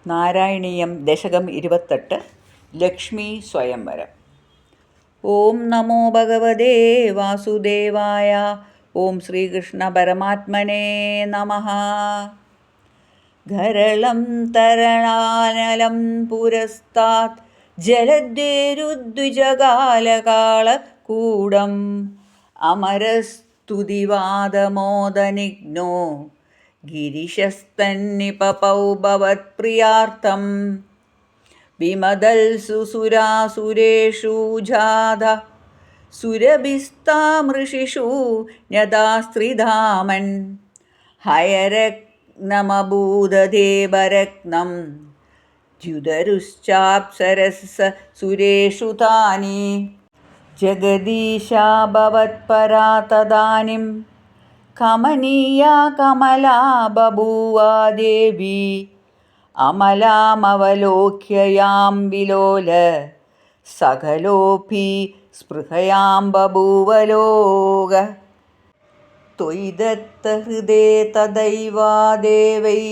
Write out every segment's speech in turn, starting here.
നാരായണീയം ദശകം 28 ലക്ഷ്മി സ്വയംവരം. ഓം നമോ ഭഗവതേ വാസുദേവായ. ഓം ശ്രീകൃഷ്ണ പരമാത്മനേ നമഃ. ഗരളം തരണാനലം പുരസ്താത് ജലദ്വേരുദ്വിജകാലകാളകൂടം അമരസ്തുതിവാദമോദനിഘ്നോ ഗിരിശസ്തന്നിപപൗ ഭവത്പ്രിയാർത്ഥം വിമദൽസു സുരാസുരേഷു ജാത സുരഭിസ്താമൃഷിഷു ന്യതാസ്ത്രിധാമൻ ഹയരത്നമഭൂതദേവരത്നം ദ്യുതരുശ്ചാപ്സരസ സുരേഷു താനി ജഗദീശാ ഭവത്പരാ തദാനിം കമനീയാ കമലാ ബഭൂവാ ദേവി അമലാമവലോക്യ യാം വിലോല സകലോപി സ്പൃഹയാം ബഭൂവ ലോക ത്വയി ദത്തഹൃദേ തദൈവാ ദേവൈ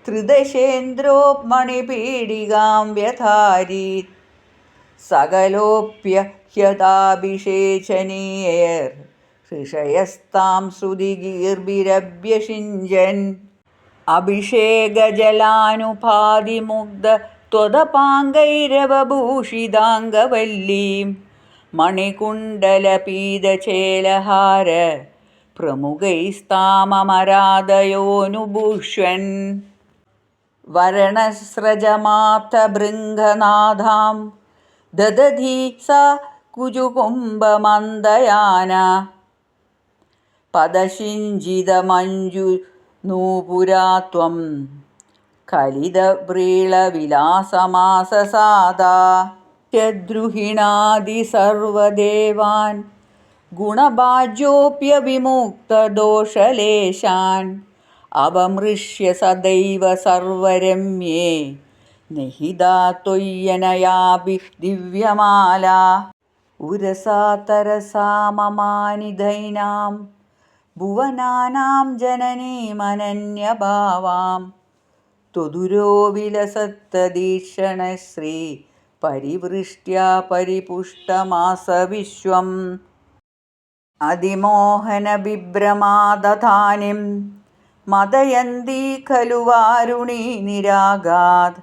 ത്രിദശേന്ദ്രോ മണിപീഡികാം വ്യഥാരീത് സകലോപ്യഹ്യതാഭിഷേചനീയർ ഋഷയസ്താം ശ്രുതിഗീർഭിരഭ്യഷിഞ്ജൻ അഭിഷേകജലാനുപാതിമുഗ്ധ ത്വദപാംഗൈരവഭൂഷിതാംഗവല്ലീം മണികുണ്ഡലപീതചേലഹാര പ്രമുഖൈസ്താമരാധയോനുഭൂഷ്വൻ വരണസ്രജമാപ്തഭൃംഗനാഥാം ദദധി സാ കുജുകുംഭമന്ദയാന പദശിഞ്ചിതമഞ്ജുനൂപുരാ ത്വം കലിതവ്രീളവിലാസമാസസാദാ ദ്രുഹിണാദി സർവദേവാൻ ഗുണഭാജ്യോപ്യവിമുക്തദോഷലേശാൻ അവമൃശ്യ സദൈവ സർവരമ്യേ നിഹിതാ ത്വയ്യനയാഭി ദിവ്യമാല ഉരസാ തരസാ മമാനിധൈനാം ഭുവനാനാം ജനനീമനന്യഭാവാം ത്വദുരോ വിലസത്തദീക്ഷണശ്രീ പരിവൃഷ്ട്യാ പരിപുഷ്ടമാസ വിശ്വം അതിമോഹനബിഭ്രമാദധാനിം മദയന്തി ഖലു വാരുണീ നിരാഗാത്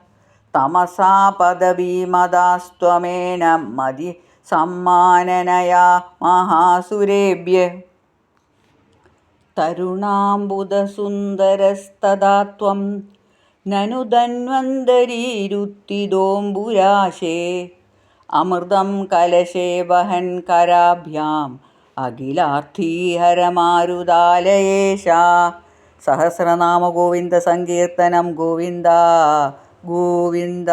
തമസാ പദവീമദാസ്ത്വമേന മതി സമ്മാനനയാ മഹാസുരേഭ്യ തരുണാംബുദസുന്ദരസ്തദാ ത്വം നനു ധന്വന്തരീരുത്തിദോംബുരാശേ അമൃതം കലശേ വഹൻ കരാഭ്യാം അഖിലാർത്ഥീഹരമാരുതാലയേശ. സഹസ്രനാമ ഗോവിന്ദ സങ്കീർത്തനം ഗോവിന്ദ ഗോവിന്ദ.